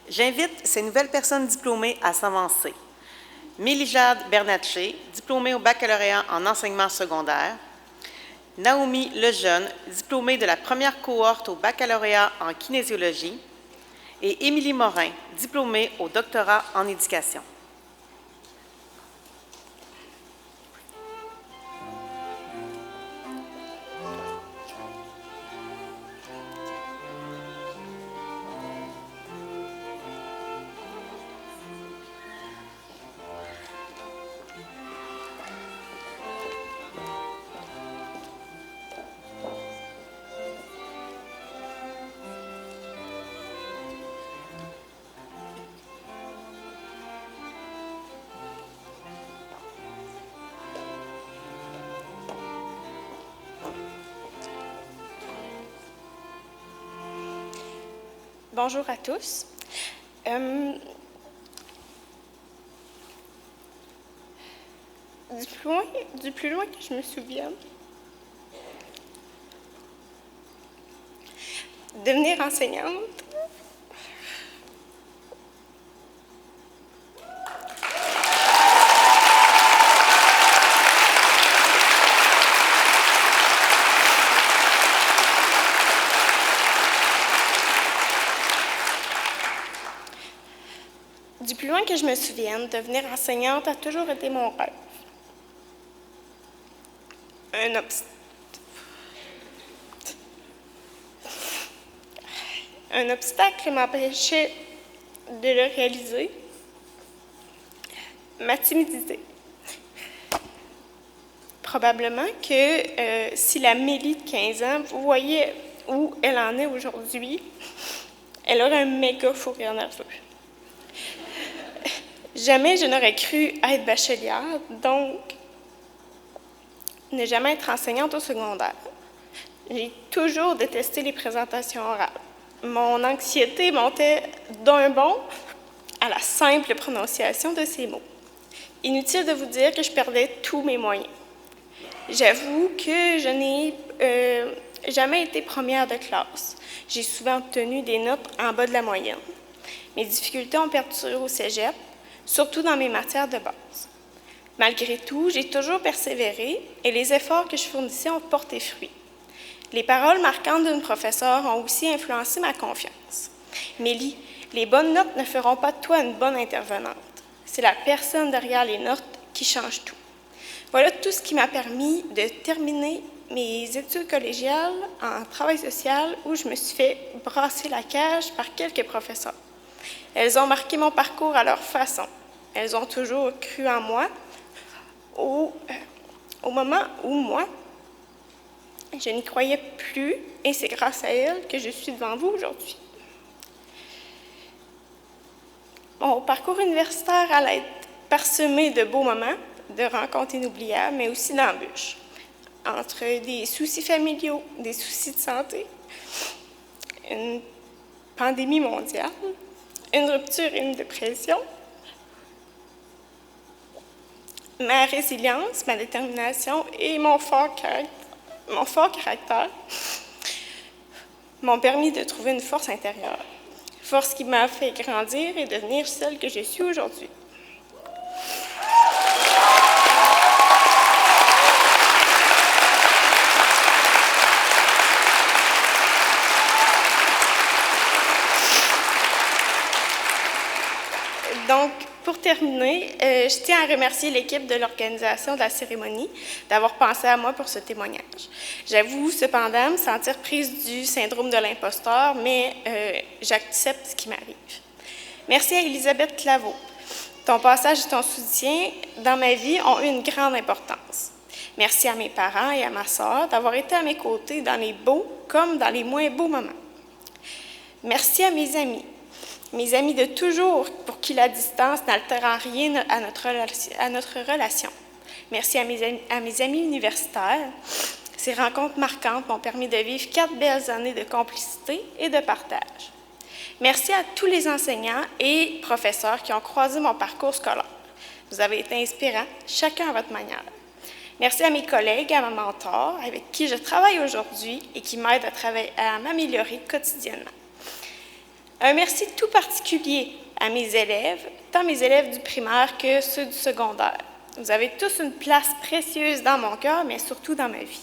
J'invite ces nouvelles personnes diplômées à s'avancer. Mélijade Bernatché, diplômée au baccalauréat en enseignement secondaire. Naomi Lejeune, diplômée de la première cohorte au baccalauréat en kinésiologie. Et Émilie Morin, diplômée au doctorat en éducation.
Bonjour à tous. Du plus loin que je me souvienne, devenir enseignante, du plus loin que je me souvienne, devenir enseignante a toujours été mon rêve. Un obstacle m'empêchait de le réaliser. Ma timidité. Probablement que si la Mélie de 15 ans, vous voyez où elle en est aujourd'hui, elle aurait un méga fou rire nerveux. Jamais je n'aurais cru être bachelière, donc ne jamais être enseignante au secondaire. J'ai toujours détesté les présentations orales. Mon anxiété montait d'un bond à la simple prononciation de ces mots. Inutile de vous dire que je perdais tous mes moyens. J'avoue que je n'ai jamais été première de classe. J'ai souvent obtenu des notes en bas de la moyenne. Mes difficultés ont perduré au cégep, surtout dans mes matières de base. Malgré tout, j'ai toujours persévéré et les efforts que je fournissais ont porté fruit. Les paroles marquantes d'une professeure ont aussi influencé ma confiance. Mélie, les bonnes notes ne feront pas de toi une bonne intervenante. C'est la personne derrière les notes qui change tout. Voilà tout ce qui m'a permis de terminer mes études collégiales en travail social où je me suis fait brasser la cage par quelques professeurs. Elles ont marqué mon parcours à leur façon. Elles ont toujours cru en moi au moment où moi, je n'y croyais plus et c'est grâce à elles que je suis devant vous aujourd'hui. Mon parcours universitaire allait être parsemé de beaux moments, de rencontres inoubliables, mais aussi d'embûches. Entre des soucis familiaux, des soucis de santé, une pandémie mondiale, une rupture et une dépression, ma résilience, ma détermination et mon fort caractère m'ont permis de trouver une force intérieure, force qui m'a fait grandir et devenir celle que je suis aujourd'hui. Donc, pour terminer, je tiens à remercier l'équipe de l'organisation de la cérémonie d'avoir pensé à moi pour ce témoignage. J'avoue cependant me sentir prise du syndrome de l'imposteur, mais j'accepte ce qui m'arrive. Merci à Elisabeth Claveau. Ton passage et ton soutien dans ma vie ont eu une grande importance. Merci à mes parents et à ma sœur d'avoir été à mes côtés dans les beaux comme dans les moins beaux moments. Merci à mes amis de toujours, pour qui la distance n'altère en rien à notre relation. Merci à mes amis universitaires. Ces rencontres marquantes m'ont permis de vivre 4 belles années de complicité et de partage. Merci à tous les enseignants et professeurs qui ont croisé mon parcours scolaire. Vous avez été inspirants, chacun à votre manière. Merci à mes collègues, à ma mentor, avec qui je travaille aujourd'hui et qui m'aident à m'améliorer quotidiennement. Un merci tout particulier à mes élèves, tant mes élèves du primaire que ceux du secondaire. Vous avez tous une place précieuse dans mon cœur, mais surtout dans ma vie.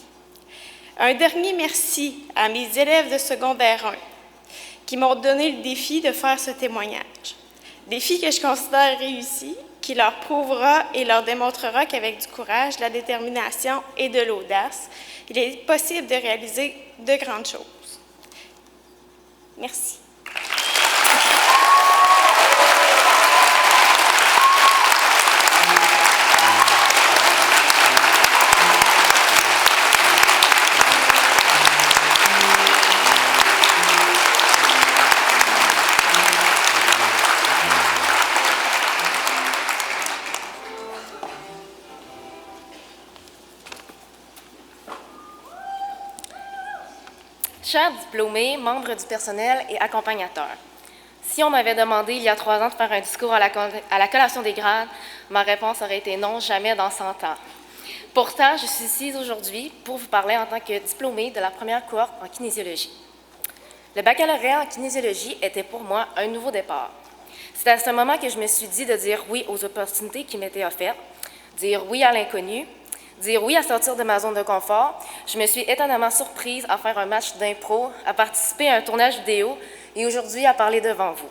Un dernier merci à mes élèves de secondaire 1 qui m'ont donné le défi de faire ce témoignage. Défi que je considère réussi, qui leur prouvera et leur démontrera qu'avec du courage, de la détermination et de l'audace, il est possible de réaliser de grandes choses. Merci.
Chers diplômés, membres du personnel et accompagnateurs, si on m'avait demandé il y a 3 ans de faire un discours à la collation des grades, ma réponse aurait été non, jamais dans 100 ans. Pourtant, je suis ici aujourd'hui pour vous parler en tant que diplômée de la première cohorte en kinésiologie. Le baccalauréat en kinésiologie était pour moi un nouveau départ. C'est à ce moment que je me suis dit de dire oui aux opportunités qui m'étaient offertes, dire oui à l'inconnu, dire oui à sortir de ma zone de confort. Je me suis étonnamment surprise à faire un match d'impro, à participer à un tournage vidéo et aujourd'hui à parler devant vous.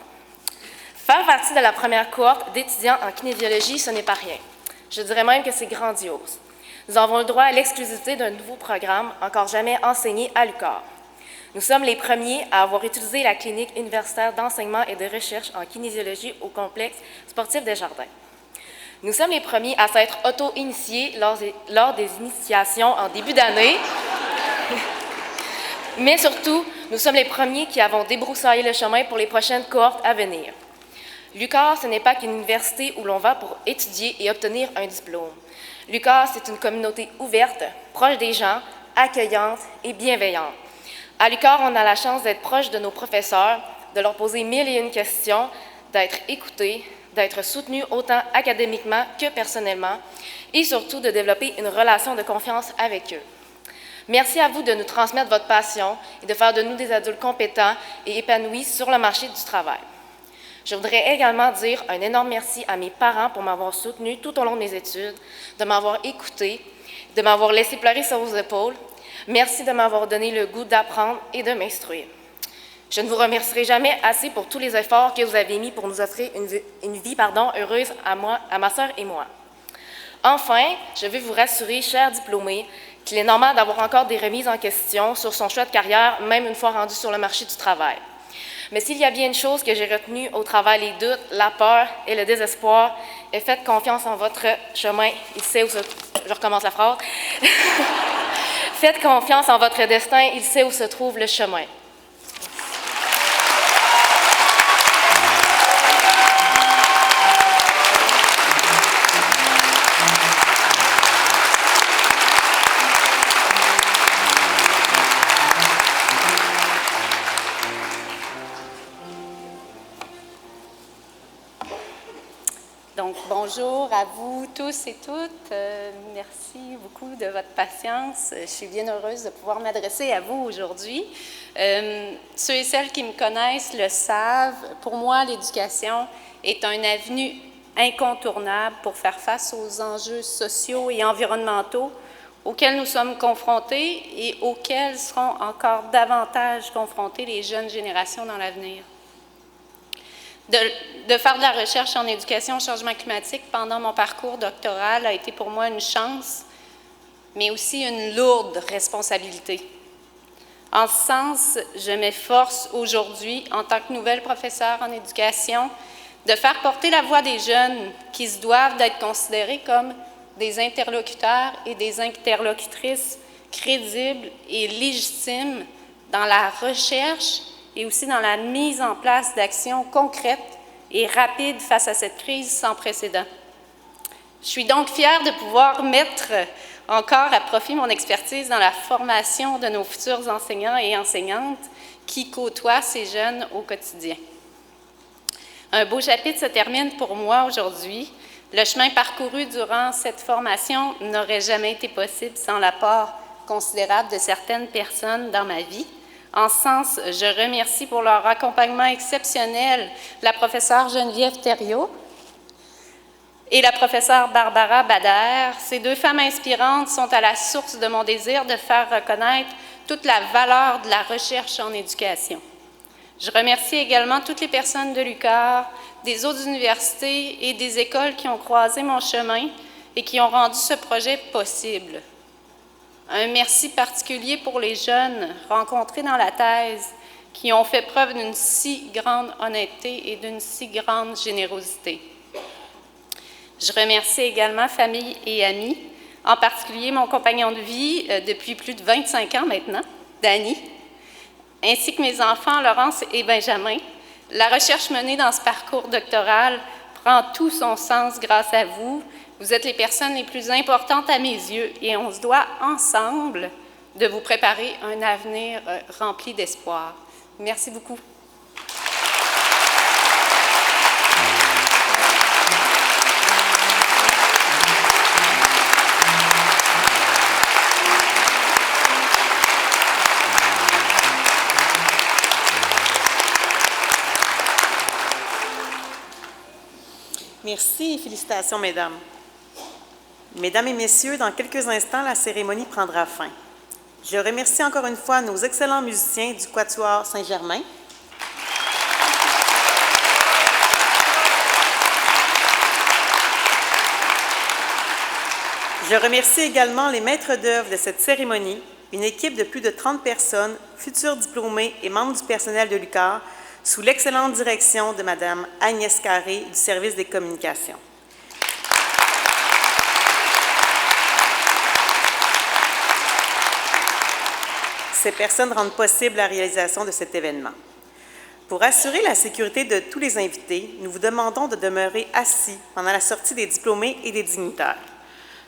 Faire partie de la première cohorte d'étudiants en kinésiologie, ce n'est pas rien. Je dirais même que c'est grandiose. Nous avons le droit à l'exclusivité d'un nouveau programme encore jamais enseigné à l'UQAR. Nous sommes les premiers à avoir utilisé la clinique universitaire d'enseignement et de recherche en kinésiologie au complexe sportif des Jardins. Nous sommes les premiers à s'être auto-initiés lors des initiations en début d'année. Mais surtout, nous sommes les premiers qui avons débroussaillé le chemin pour les prochaines cohortes à venir. L'UQAR, ce n'est pas qu'une université où l'on va pour étudier et obtenir un diplôme. L'UQAR, c'est une communauté ouverte, proche des gens, accueillante et bienveillante. À l'UQAR, on a la chance d'être proche de nos professeurs, de leur poser 1001 questions, d'être écoutés, d'être soutenus autant académiquement que personnellement et surtout de développer une relation de confiance avec eux. Merci à vous de nous transmettre votre passion et de faire de nous des adultes compétents et épanouis sur le marché du travail. Je voudrais également dire un énorme merci à mes parents pour m'avoir soutenu tout au long de mes études, de m'avoir écouté, de m'avoir laissé pleurer sur vos épaules. Merci de m'avoir donné le goût d'apprendre et de m'instruire. Je ne vous remercierai jamais assez pour tous les efforts que vous avez mis pour nous offrir une vie heureuse à ma sœur et moi. Enfin, je veux vous rassurer, chers diplômés, qu'il est normal d'avoir encore des remises en question sur son choix de carrière, même une fois rendu sur le marché du travail. Mais s'il y a bien une chose que j'ai retenue au travers les doutes, la peur et le désespoir, est faites confiance en votre chemin. Il sait où se... Je recommence la phrase. Faites confiance en votre destin, il sait où se trouve le chemin.
Donc, bonjour à vous tous et toutes. Merci beaucoup de votre patience. Je suis bien heureuse de pouvoir m'adresser à vous aujourd'hui. Ceux et celles qui me connaissent le savent. Pour moi, l'éducation est un avenue incontournable pour faire face aux enjeux sociaux et environnementaux auxquels nous sommes confrontés et auxquels seront encore davantage confrontées les jeunes générations dans l'avenir. De faire de la recherche en éducation au changement climatique pendant mon parcours doctoral a été pour moi une chance, mais aussi une lourde responsabilité. En ce sens, je m'efforce aujourd'hui, en tant que nouvelle professeure en éducation, de faire porter la voix des jeunes qui se doivent d'être considérés comme des interlocuteurs et des interlocutrices crédibles et légitimes dans la recherche et aussi dans la mise en place d'actions concrètes et rapides face à cette crise sans précédent. Je suis donc fière de pouvoir mettre encore à profit mon expertise dans la formation de nos futurs enseignants et enseignantes qui côtoient ces jeunes au quotidien. Un beau chapitre se termine pour moi aujourd'hui. Le chemin parcouru durant cette formation n'aurait jamais été possible sans l'apport considérable de certaines personnes dans ma vie. En ce sens, je remercie pour leur accompagnement exceptionnel la professeure Geneviève Thériault et la professeure Barbara Bader. Ces deux femmes inspirantes sont à la source de mon désir de faire reconnaître toute la valeur de la recherche en éducation. Je remercie également toutes les personnes de l'UQAR, des autres universités et des écoles qui ont croisé mon chemin et qui ont rendu ce projet possible. Un merci particulier pour les jeunes rencontrés dans la thèse qui ont fait preuve d'une si grande honnêteté et d'une si grande générosité. Je remercie également famille et amis, en particulier mon compagnon de vie depuis plus de 25 ans maintenant, Danny, ainsi que mes enfants Laurence et Benjamin. La recherche menée dans ce parcours doctoral prend tout son sens grâce à vous. Vous êtes les personnes les plus importantes à mes yeux et on se doit ensemble de vous préparer un avenir rempli d'espoir. Merci beaucoup.
Merci et félicitations, mesdames. Mesdames et messieurs, dans quelques instants, la cérémonie prendra fin. Je remercie encore une fois nos excellents musiciens du Quatuor Saint-Germain. Je remercie également les maîtres d'œuvre de cette cérémonie, une équipe de plus de 30 personnes, futurs diplômés et membres du personnel de l'UQAR, sous l'excellente direction de Mme Agnès Carré du service des communications. Ces personnes rendent possible la réalisation de cet événement. Pour assurer la sécurité de tous les invités, nous vous demandons de demeurer assis pendant la sortie des diplômés et des dignitaires.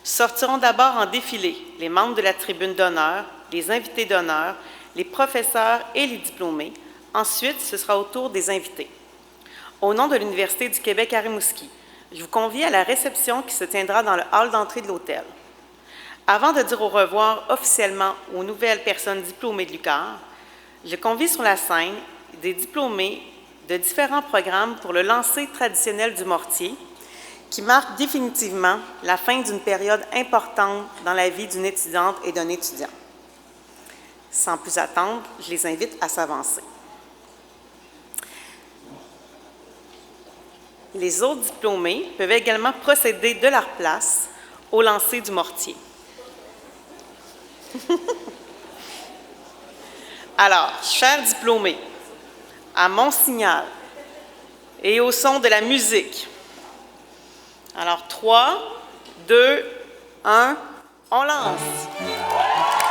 Sortiront d'abord en défilé les membres de la tribune d'honneur, les invités d'honneur, les professeurs et les diplômés. Ensuite, ce sera au tour des invités. Au nom de l'Université du Québec à Rimouski, je vous convie à la réception qui se tiendra dans le hall d'entrée de l'hôtel. Avant de dire au revoir officiellement aux nouvelles personnes diplômées de l'UQAR, je convie sur la scène des diplômés de différents programmes pour le lancer traditionnel du mortier, qui marque définitivement la fin d'une période importante dans la vie d'une étudiante et d'un étudiant. Sans plus attendre, je les invite à s'avancer. Les autres diplômés peuvent également procéder de leur place au lancer du mortier. Alors, chers diplômés, à mon signal et au son de la musique. Alors, 3, 2, 1, on lance!